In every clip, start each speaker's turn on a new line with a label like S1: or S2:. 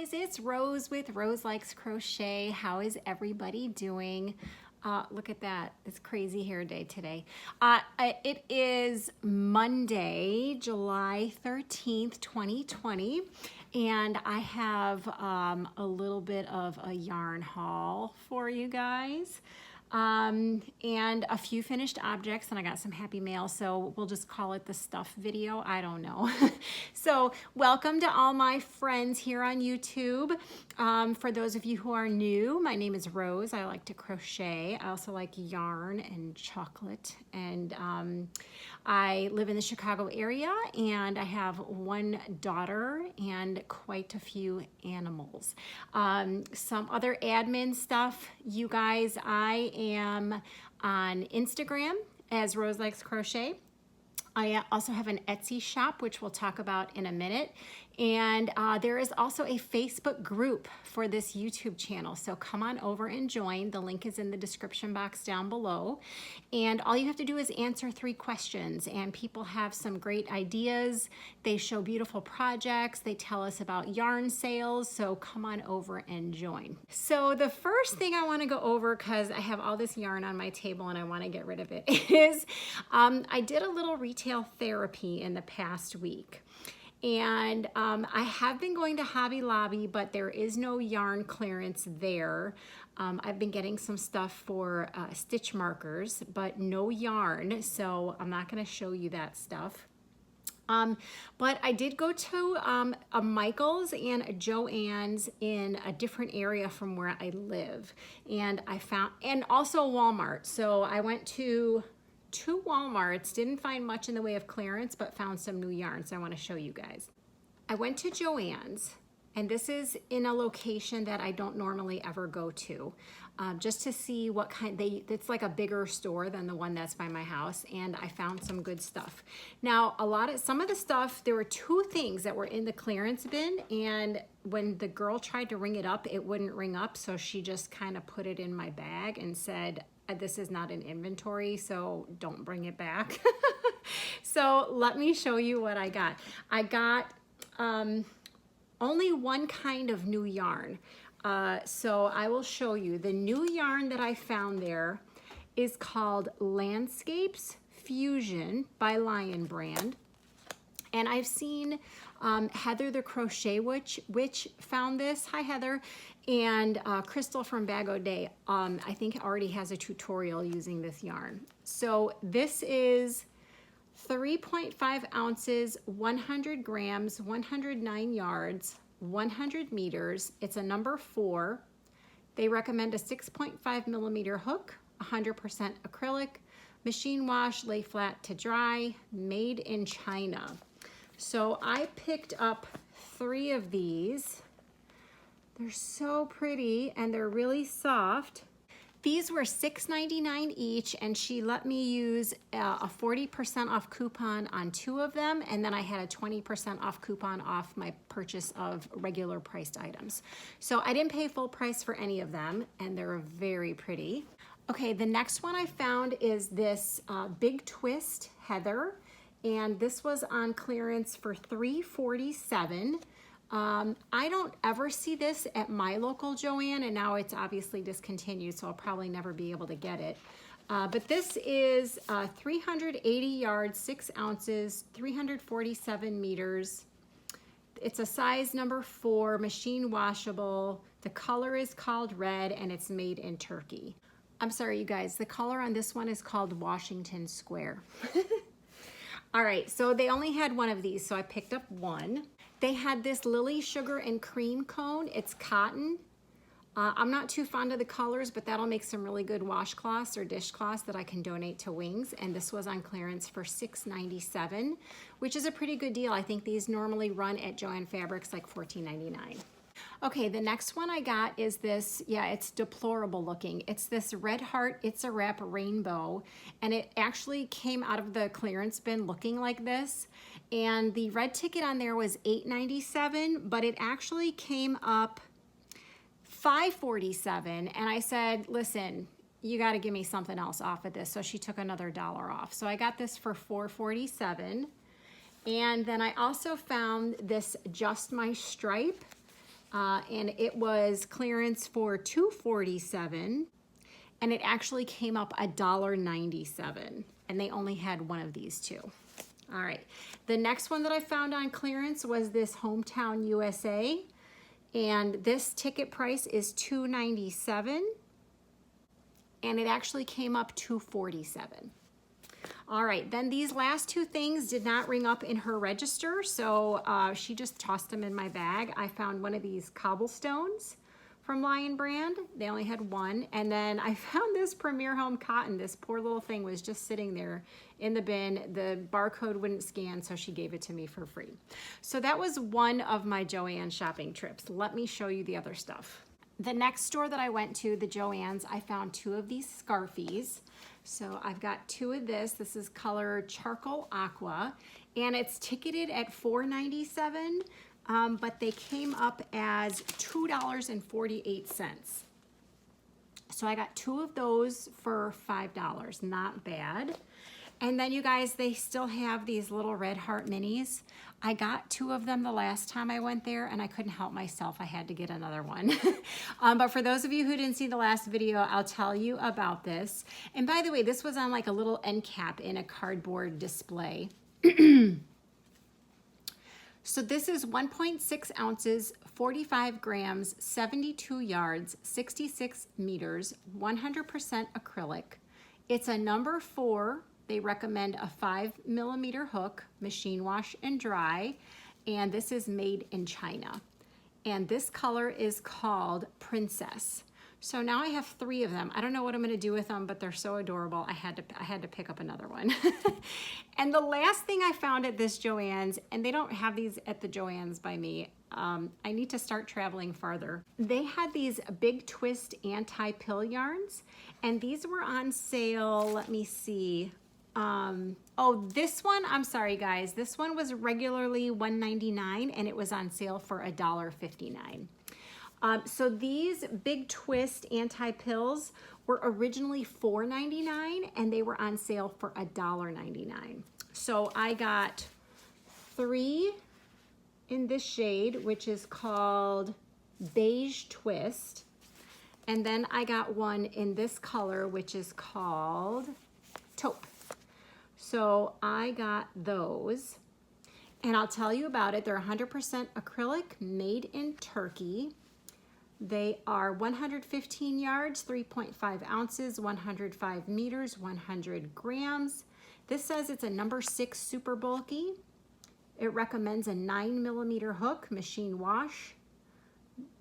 S1: guys, it's Rose with Rose Likes Crochet. How is everybody doing? Look at that, it's crazy hair day today. It is Monday, July 13th, 2020, and I have a little bit of a yarn haul for you guys. And a few finished objects, and I got some happy mail, so we'll just call it the stuff video. I don't know. So welcome to all my friends here on YouTube. For those of you who are new, my name is Rose. I like to crochet. I also like yarn and chocolate, and I live in the Chicago area, and I have one daughter and quite a few animals. Some other admin stuff, you guys. I am on Instagram as Rose Likes Crochet. I also have an Etsy shop, which we'll talk about in a minute. And there is also a Facebook group for this YouTube channel. So come on over and join. The link is in the description box down below. And all you have to do is answer 3 questions. And people have some great ideas. They show beautiful projects. They tell us about yarn sales. So come on over and join. So the first thing I want to go over, because I have all this yarn on my table and I want to get rid of it, is I did a little retail therapy in the past week. And I have been going to Hobby Lobby, but there is no yarn clearance there. I've been getting some stuff for stitch markers, but no yarn, so I'm not going to show you that stuff. But I did go to a Michael's and a Joann's in a different area from where I live. And I found, and also Walmart. So I went to 2 Walmarts, didn't find much in the way of clearance, but found some new yarns I want to show you guys. I went to Joann's, and this is in a location that I don't normally ever go to, just to see what kind. It's like a bigger store than the one that's by my house, and I found some good stuff. Now, some of the stuff, there were 2 things that were in the clearance bin, and when the girl tried to ring it up, it wouldn't ring up, so she just kind of put it in my bag and said, this is not an inventory, so don't bring it back. So let me show you what I got. I got only one kind of new yarn. So I will show you. The new yarn that I found there is called Landscapes Fusion by Lion Brand. And I've seen Heather the Crochet Witch found this. Hi, Heather. And Crystal from Bag O' Day, I think already has a tutorial using this yarn. So this is 3.5 ounces, 100 grams, 109 yards, 100 meters. It's a number 4. They recommend a 6.5 millimeter hook, 100% acrylic, machine wash, lay flat to dry, made in China. So I picked up 3 of these. They're so pretty and they're really soft. These were $6.99 each, and she let me use a 40% off coupon on 2 of them, and then I had a 20% off coupon off my purchase of regular priced items. So I didn't pay full price for any of them, and they're very pretty. Okay, the next one I found is this Big Twist Heather, and this was on clearance for $3.47. I don't ever see this at my local Joann, and now it's obviously discontinued, so I'll probably never be able to get it. But this is 380 yards, 6 ounces, 347 meters. It's a size number 4, machine washable. The color is called red, and it's made in Turkey. I'm sorry, you guys, the color on this one is called Washington Square. All right, so they only had one of these, so I picked up one. They had this Lily Sugar and Cream cone. It's cotton. I'm not too fond of the colors, but that'll make some really good washcloths or dishcloths that I can donate to Wings. And this was on clearance for $6.97, which is a pretty good deal. I think these normally run at Joann Fabrics like $14.99. Okay, the next one I got is this, yeah, it's deplorable looking. It's this Red Heart It's a Wrap Rainbow, and it actually came out of the clearance bin looking like this. And the red ticket on there was $8.97, but it actually came up $5.47, and I said, listen, you got to give me something else off of this. So she took another $1 off. So I got this for $4.47. And then I also found this Just My Stripe, and it was clearance for $2.47, and it actually came up $1.97, and they only had one of these two. All right, the next one that I found on clearance was this Hometown USA, and this ticket price is $2.97, and it actually came up $2.47. All right, then these last two things did not ring up in her register, so she just tossed them in my bag. I found one of these cobblestones from Lion Brand. They only had one. And then I found this Premier Home cotton. This poor little thing was just sitting there in the bin. The barcode wouldn't scan, so she gave it to me for free. So that was one of my Joann shopping trips. Let me show you the other stuff. The next store that I went to, the Joann's, I found two of these scarfies. So I've got two of this. This is color Charcoal Aqua, and it's ticketed at $4.97, but they came up as $2.48. So I got two of those for $5, not bad. And then you guys, they still have these little red heart minis. I got two of them the last time I went there, and I couldn't help myself. I had to get another one. But for those of you who didn't see the last video, I'll tell you about this. And by the way, this was on like a little end cap in a cardboard display. So this is 1.6 ounces, 45 grams, 72 yards, 66 meters, 100% acrylic. It's a number 4. They recommend a 5mm hook, machine wash and dry, and this is made in China. And this color is called Princess. So now I have 3 of them. I don't know what I'm gonna do with them, but they're so adorable. I had to pick up another one. And the last thing I found at this Joann's, and they don't have these at the Joann's by me, I need to start traveling farther. They had these big twist anti-pill yarns, and these were on sale. Let me see. Oh, this one, I'm sorry guys, this one was regularly $1.99 and it was on sale for $1.59. So these big twist anti-pills were originally $4.99 and they were on sale for $1.99. So I got 3 in this shade, which is called Beige Twist. And then I got one in this color, which is called Taupe. So I got those, and I'll tell you about it. They're 100% acrylic, made in Turkey. They are 115 yards, 3.5 ounces, 105 meters, 100 grams. This says it's a number 6 super bulky. It recommends a 9mm hook, machine wash,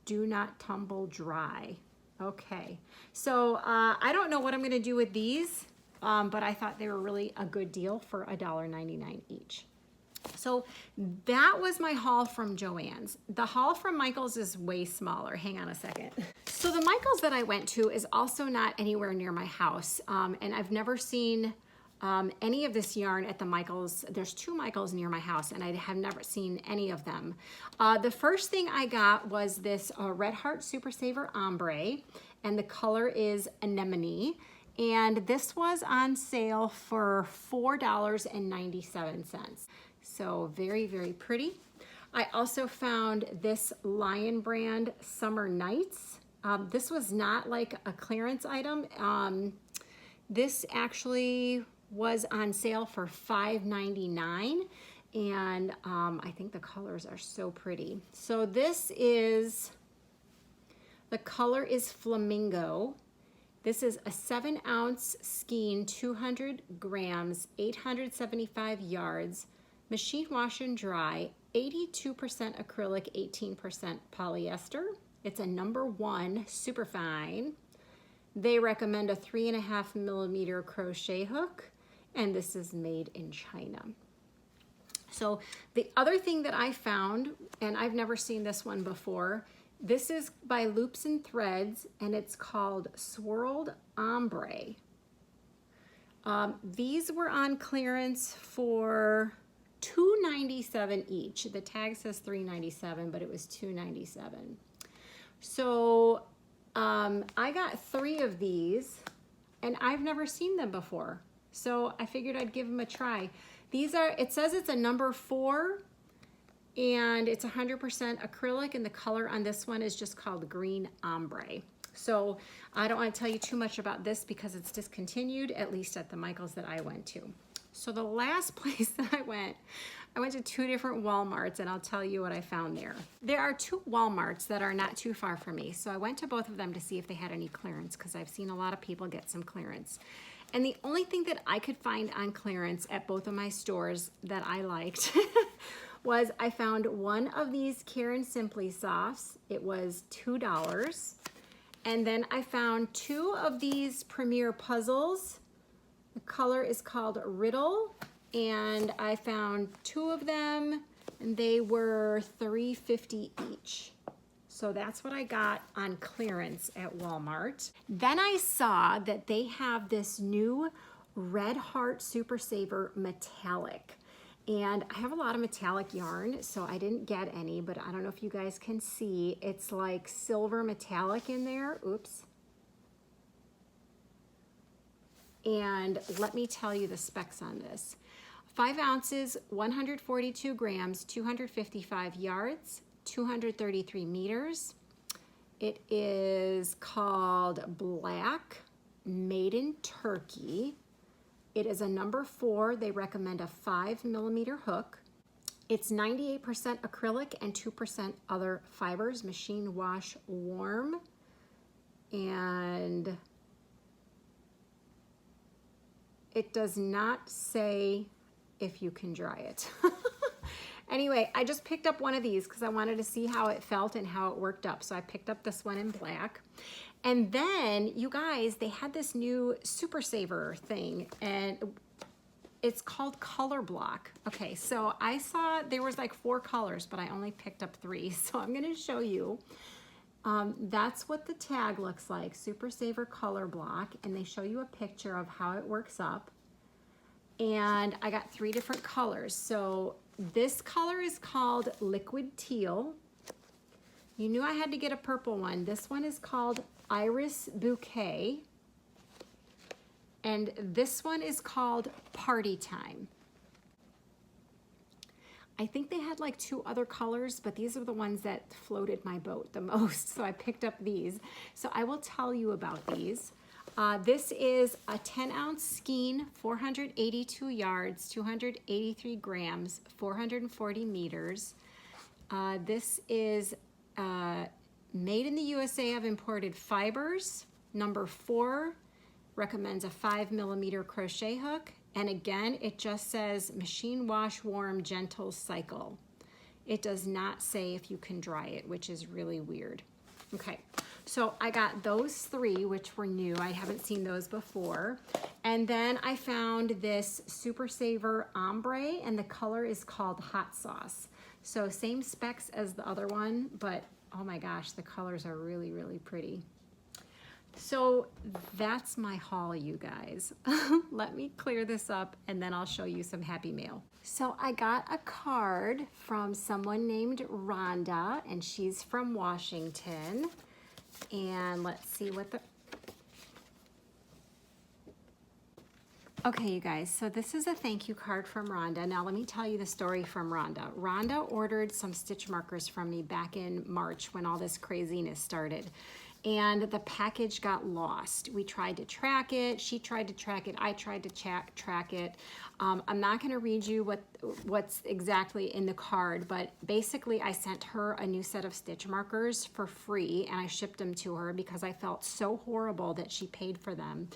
S1: do not tumble dry. Okay, so I don't know what I'm gonna do with these. But I thought they were really a good deal for $1.99 each. So that was my haul from Joann's. The haul from Michael's is way smaller. Hang on a second. So the Michael's that I went to is also not anywhere near my house. And I've never seen any of this yarn at the Michael's. There's 2 Michael's near my house, and I have never seen any of them. The first thing I got was this Red Heart Super Saver Ombre, and the color is Anemone. And this was on sale for $4.97. So very, very pretty. I also found this Lion Brand Summer Nights. This was not like a clearance item. This actually was on sale for $5.99. And I think the colors are so pretty. So this is, the color is Flamingo. This is a 7-ounce skein, 200 grams, 875 yards, machine wash and dry, 82% acrylic, 18% polyester. It's a number 1, super fine. They recommend a 3.5mm crochet hook, and this is made in China. So the other thing that I found, and I've never seen this one before, this is by Loops and Threads, and it's called Swirled Ombre. These were on clearance for $2.97 each. The tag says $3.97, but it was $2.97. So I got 3 of these, and I've never seen them before. So I figured I'd give them a try. These are, it says it's a number 4, and it's 100% acrylic, and the color on this one is just called Green Ombre. So I don't want to tell you too much about this because it's discontinued, at least at the Michaels that I went to. So the last place that I went to 2 different Walmarts, and I'll tell you what I found there. There are 2 Walmarts that are not too far from me, so I went to both of them to see if they had any clearance, because I've seen a lot of people get some clearance. And the only thing that I could find on clearance at both of my stores that I liked was I found one of these Karen Simply Softs. It was $2. And then I found 2 of these Premier Puzzles. The color is called Riddle, and I found 2 of them, and they were $3.50 each. So that's what I got on clearance at Walmart. Then I saw that they have this new Red Heart Super Saver Metallic. And I have a lot of metallic yarn, so I didn't get any, but I don't know if you guys can see. It's like silver metallic in there. Oops. And let me tell you the specs on this. 5 ounces, 142 grams, 255 yards, 233 meters. It is called Black, made in Turkey. It is a number 4. They recommend a 5mm hook. It's 98% acrylic and 2% other fibers, machine wash warm. And it does not say if you can dry it. Anyway, I just picked up one of these because I wanted to see how it felt and how it worked up. So I picked up this one in black. And then, you guys, they had this new Super Saver thing, and it's called Color Block. Okay, so I saw there was like 4 colors, but I only picked up 3. So I'm gonna show you. That's what the tag looks like, Super Saver Color Block, and they show you a picture of how it works up. And I got 3 different colors. So this color is called Liquid Teal. You knew I had to get a purple one. This one is called Iris Bouquet. And this one is called Party Time. I think they had like 2 other colors, but these are the ones that floated my boat the most. So I picked up these. So I will tell you about these. This is a 10-ounce skein, 482 yards, 283 grams, 440 meters. This is made in the USA of imported fibers. Number 4 recommends a 5mm crochet hook. And again, it just says machine wash warm gentle cycle. It does not say if you can dry it, which is really weird. Okay, so I got those 3, which were new. I haven't seen those before. And then I found this Super Saver Ombre, and the color is called Hot Sauce. So same specs as the other one, but oh my gosh, the colors are really, really pretty. So that's my haul, you guys. Let me clear this up and then I'll show you some happy mail. So I got a card from someone named Rhonda, and she's from Washington. And let's see what the... Okay, you guys, so this is a thank you card from Rhonda. Now let me tell you the story from Rhonda. Rhonda ordered some stitch markers from me back in March when all this craziness started. And the package got lost. We tried to track it. She tried to track it. I tried to track it. I'm not going to read you what's exactly in the card, but basically I sent her a new set of stitch markers for free, and I shipped them to her because I felt so horrible that she paid for them.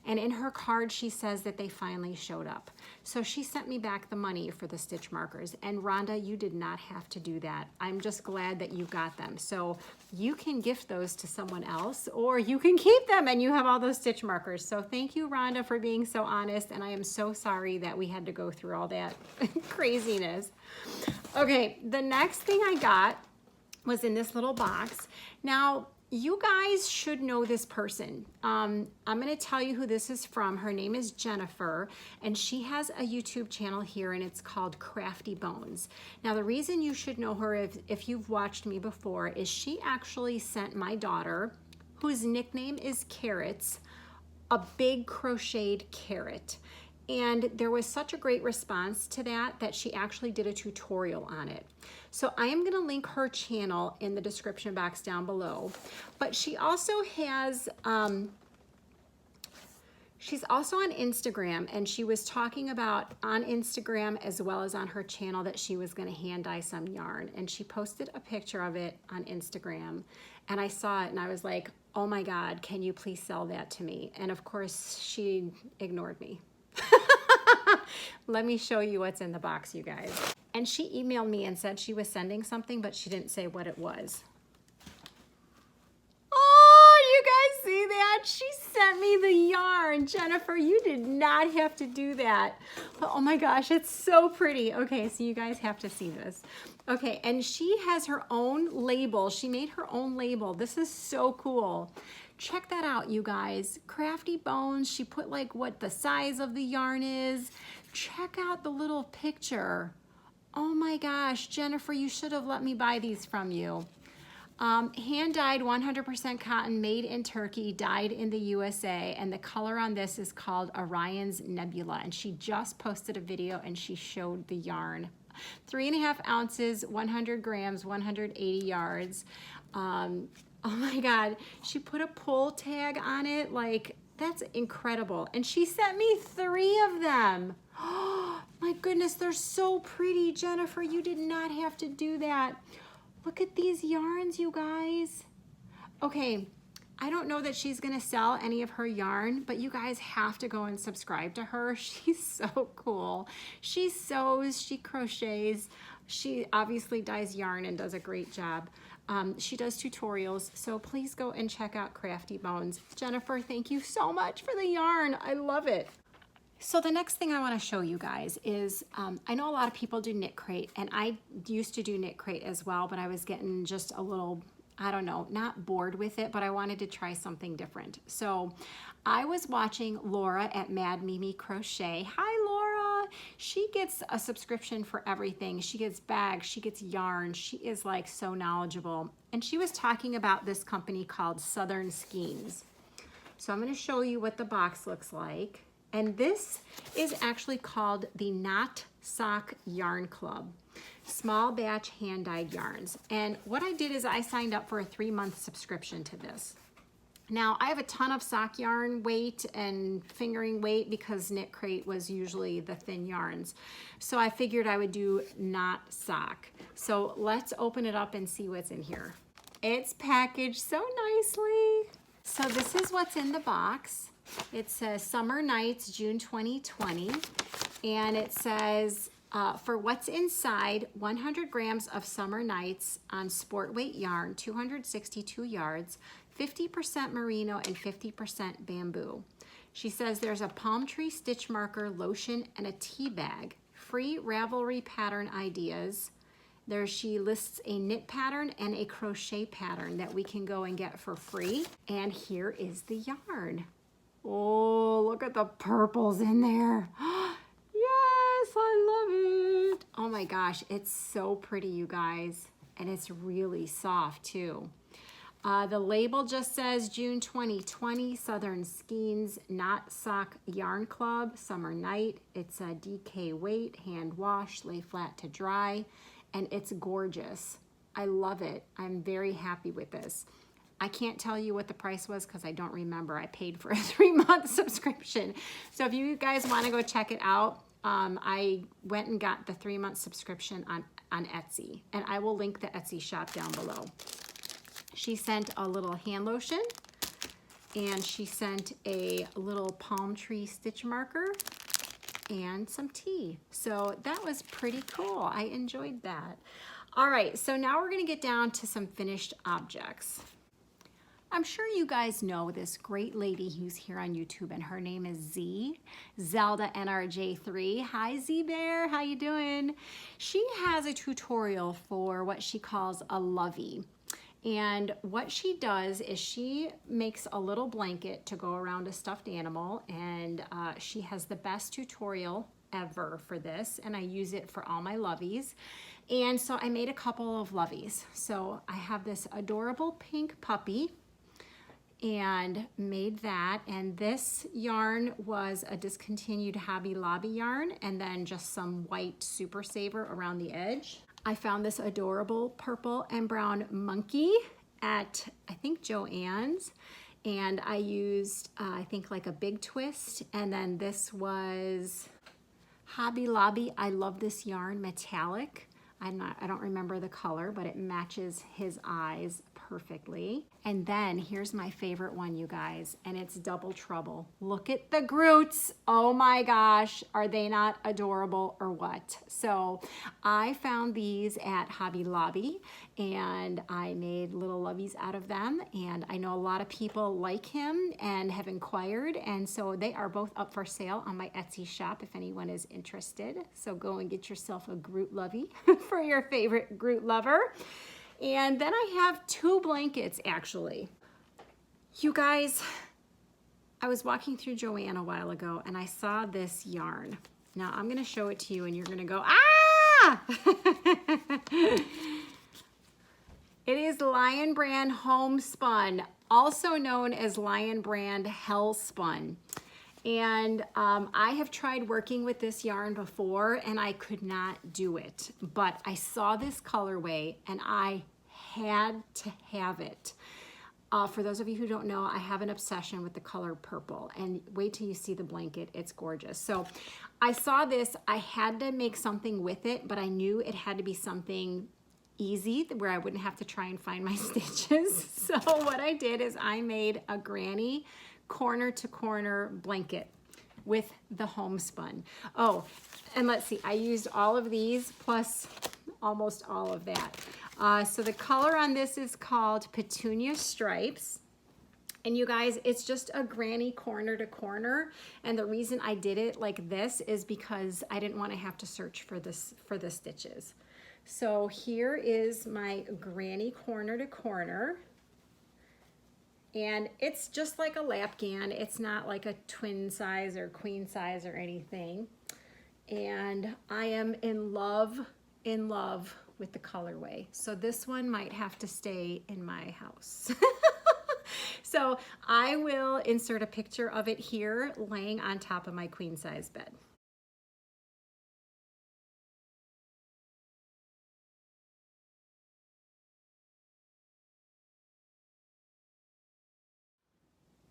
S1: And in her card, she says that they finally showed up. So she sent me back the money for the stitch markers. And Rhonda, you did not have to do that. I'm just glad that you got them. So you can gift those to someone else, or you can keep them and you have all those stitch markers. So thank you, Rhonda, for being so honest. And I am so sorry that we had to go through all that craziness. Okay, the next thing I got was in this little box. Now, you guys should know this person. I'm going to tell you who this is from. Her name is Jennifer, and she has a YouTube channel here, and it's called Crafty Bones. Now, the reason you should know her, if you've watched me before, is she actually sent my daughter, whose nickname is Carrots, a big crocheted carrot. And there was such a great response to that she actually did a tutorial on it. So I am gonna link her channel in the description box down below. But she also has, she's also on Instagram, and she was talking about on Instagram as well as on her channel that she was gonna hand dye some yarn. And she posted a picture of it on Instagram. And I saw it and I was like, oh my God, can you please sell that to me? And of course she ignored me. Let me show you what's in the box, you guys. And she emailed me and said she was sending something, but she didn't say what it was. Oh, you guys see that? She sent me the yarn. Jennifer, you did not have to do that. Oh my gosh, it's so pretty. Okay, so you guys have to see this. Okay, and she has her own label. She made her own label. This is so cool. Check that out, you guys. Crafty Bones. She put like what the size of the yarn is. Check out the little picture. Oh my gosh, Jennifer, you should have let me buy these from you. Hand dyed 100% cotton, made in Turkey, dyed in the USA, and the color on this is called Orion's Nebula, and she just posted a video and she showed the yarn. 3.5 ounces, 100 grams, 180 yards. Oh my God, she put a pull tag on it, like that's incredible. And she sent me 3 of them. Oh my goodness, they're so pretty. Jennifer, you did not have to do that. Look at these yarns, you guys. Okay, I don't know that she's gonna sell any of her yarn, but you guys have to go and subscribe to her. She's so cool. She sews, she crochets, she obviously dyes yarn and does a great job. She does tutorials, so please go and check out Crafty Bones. Jennifer, thank you so much for the yarn. I love it. So the next thing I want to show you guys is, I know a lot of people do Knit Crate, and I used to do Knit Crate as well, but I was getting just a little, I don't know, not bored with it, but I wanted to try something different. So I was watching Laura at Mad Mimi Crochet. Hi, Laura. She gets a subscription for everything. She gets bags, she gets yarn. She is like so knowledgeable. And she was talking about this company called Southern Skeins. So I'm going to show you what the box looks like. And this is actually called the Knot Sock Yarn Club. Small batch hand-dyed yarns. And what I did is I signed up for a 3-month subscription to this. Now, I have a ton of sock yarn weight and fingering weight because Knit Crate was usually the thin yarns. So I figured I would do knot sock. So let's open it up and see what's in here. It's packaged so nicely. So this is what's in the box. It says Summer Nights, June 2020. And it says, for what's inside, 100 grams of Summer Nights on sport weight yarn, 262 yards, 50% merino and 50% bamboo. She says there's a palm tree stitch marker, lotion, and a tea bag. Free Ravelry pattern ideas. There she lists a knit pattern and a crochet pattern that we can go and get for free. And here is the yarn. Oh, look at the purples in there. Yes, I love it. Oh my gosh, it's so pretty, you guys. And it's really soft too. The label just says June 2020, Southern Skeins Knot Sock Yarn Club, Summer Night. It's a DK weight, hand wash, lay flat to dry, and it's gorgeous. I love it. I'm very happy with this. I can't tell you what the price was because I don't remember. I paid for a 3-month subscription. So if you guys want to go check it out, I went and got the 3-month subscription on Etsy, and I will link the Etsy shop down below. She sent a little hand lotion, and she sent a little palm tree stitch marker and some tea. So that was pretty cool. I enjoyed that. All right, so now we're gonna get down to some finished objects. I'm sure you guys know this great lady who's here on YouTube, and her name is Z, Zelda NRJ3. Hi, Z Bear, how you doing? She has a tutorial for what she calls a lovey. And what she does is she makes a little blanket to go around a stuffed animal, and she has the best tutorial ever for this, and I use it for all my loveys. And so I made a couple of loveys. So I have this adorable pink puppy, and made that. And this yarn was a discontinued Hobby Lobby yarn, and then just some white Super Saver around the edge. I found this adorable purple and brown monkey at, I think, Joann's, and I used, I think, like a big twist. And then this was Hobby Lobby. I love this yarn, metallic. I don't remember the color, but it matches his eyes perfectly. And then here's my favorite one, you guys, and it's Double Trouble. Look at the Groots. Oh my gosh, are they not adorable or what? So I found these at Hobby Lobby, and I made little lovies out of them. And I know a lot of people like him and have inquired, and so they are both up for sale on my Etsy shop if anyone is interested. So go and get yourself a Groot lovey for your favorite Groot lover. And then I have 2 blankets, actually. You guys, I was walking through Joann a while ago and I saw this yarn. Now I'm gonna show it to you and you're gonna go, ah! It is Lion Brand Homespun, also known as Lion Brand Hellspun. And I have tried working with this yarn before and I could not do it, but I saw this colorway and I had to have it. For those of you who don't know, I have an obsession with the color purple, and wait till you see the blanket, it's gorgeous. So I saw this, I had to make something with it, but I knew it had to be something easy where I wouldn't have to try and find my stitches. So what I did is I made a granny corner to corner blanket with the homespun. Oh, and let's see, I used all of these plus almost all of that. So the color on this is called Petunia Stripes. And you guys, it's just a granny corner to corner. And the reason I did it like this is because I didn't want to have to search for the stitches. So here is my granny corner to corner. And it's just like a lapgan. It's not like a twin size or queen size or anything. And I am in love with the colorway. So this one might have to stay in my house. So I will insert a picture of it here laying on top of my queen size bed.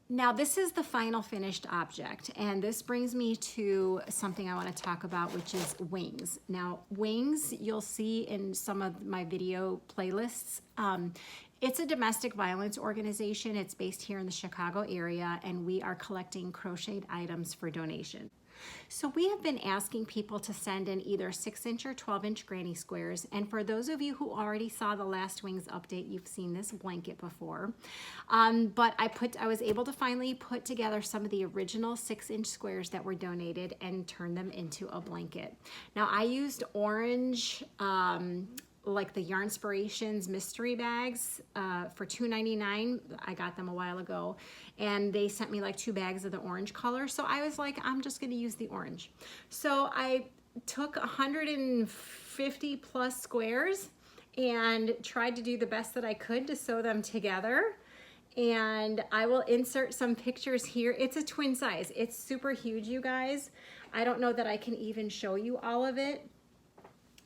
S1: Now this is the final finished object, and this brings me to something I want to talk about, which is wings. Now wings, you'll see in some of my video playlists. It's a domestic violence organization. It's based here in the Chicago area, and we are collecting crocheted items for donation. So we have been asking people to send in either 6-inch or 12-inch granny squares. And for those of you who already saw the last Wings update, you've seen this blanket before. But I was able to finally put together some of the original 6-inch squares that were donated and turn them into a blanket. Now I used orange, like the Yarnspirations mystery bags for $2.99. I got them a while ago, and they sent me like 2 bags of the orange color. So I was like, I'm just gonna use the orange. So I took 150 plus squares and tried to do the best that I could to sew them together. And I will insert some pictures here. It's a twin size. It's super huge, you guys. I don't know that I can even show you all of it.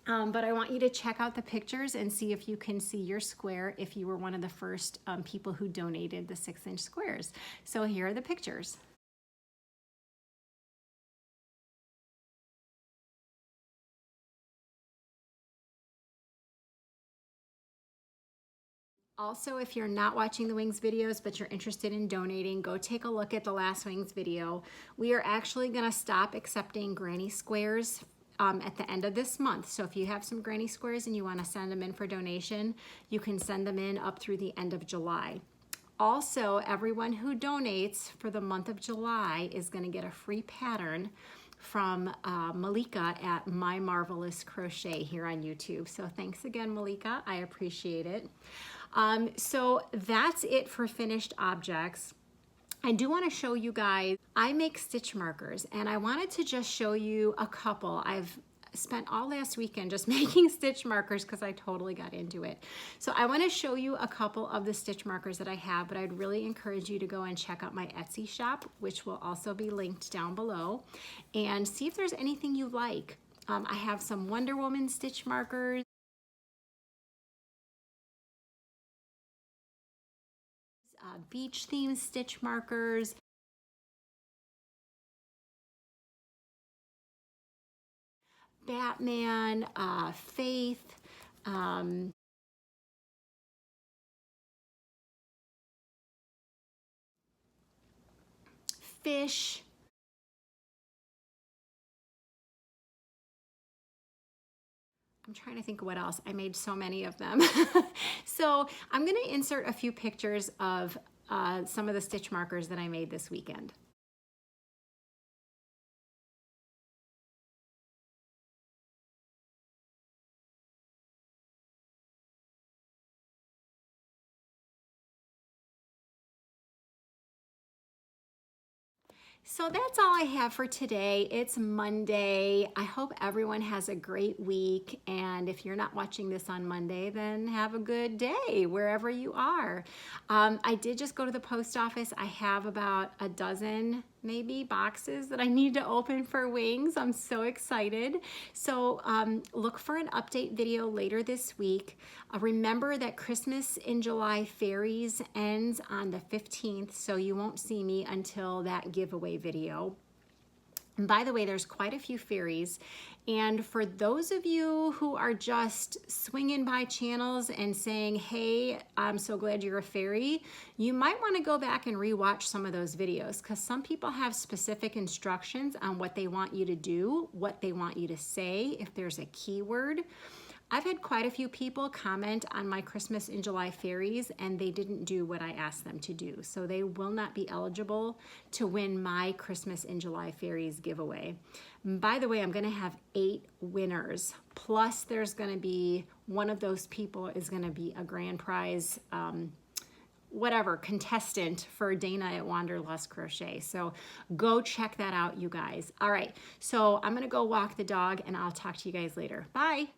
S1: But I want you to check out the pictures and see if you can see your square if you were one of the first people who donated the 6-inch squares. So here are the pictures. Also, if you're not watching the Wings videos, but you're interested in donating, go take a look at the last Wings video. We are actually gonna stop accepting granny squares at the end of this month. So if you have some granny squares and you want to send them in for donation, you can send them in up through the end of July. Also, everyone who donates for the month of July is going to get a free pattern from Malika at My Marvelous Crochet here on YouTube. So thanks again, Malika. I appreciate it. So that's it for finished objects. I do want to show you guys, I make stitch markers, and I wanted to just show you a couple. I've spent all last weekend just making stitch markers because I totally got into it. So I want to show you a couple of the stitch markers that I have, but I'd really encourage you to go and check out my Etsy shop, which will also be linked down below, and see if there's anything you like. I have some Wonder Woman stitch markers, beach themed stitch markers, Batman, Faith, fish. I'm trying to think of what else. I made so many of them. So I'm going to insert a few pictures of some of the stitch markers that I made this weekend. So that's all I have for today. It's Monday. I hope everyone has a great week. And if you're not watching this on Monday, then have a good day wherever you are. I did just go to the post office. I have about a dozen maybe boxes that I need to open for wings. I'm so excited. So look for an update video later this week. Remember that Christmas in July Fairies ends on the 15th, so you won't see me until that giveaway video. And by the way, there's quite a few fairies. And for those of you who are just swinging by channels and saying, hey, I'm so glad you're a fairy, you might want to go back and rewatch some of those videos, because some people have specific instructions on what they want you to do, what they want you to say, if there's a keyword. I've had quite a few people comment on my Christmas in July fairies, and they didn't do what I asked them to do. So they will not be eligible to win my Christmas in July fairies giveaway. By the way, I'm gonna have 8 winners. Plus there's gonna be, one of those people is gonna be a grand prize, whatever, contestant for Dana at Wanderlust Crochet. So go check that out, you guys. All right, so I'm gonna go walk the dog, and I'll talk to you guys later. Bye.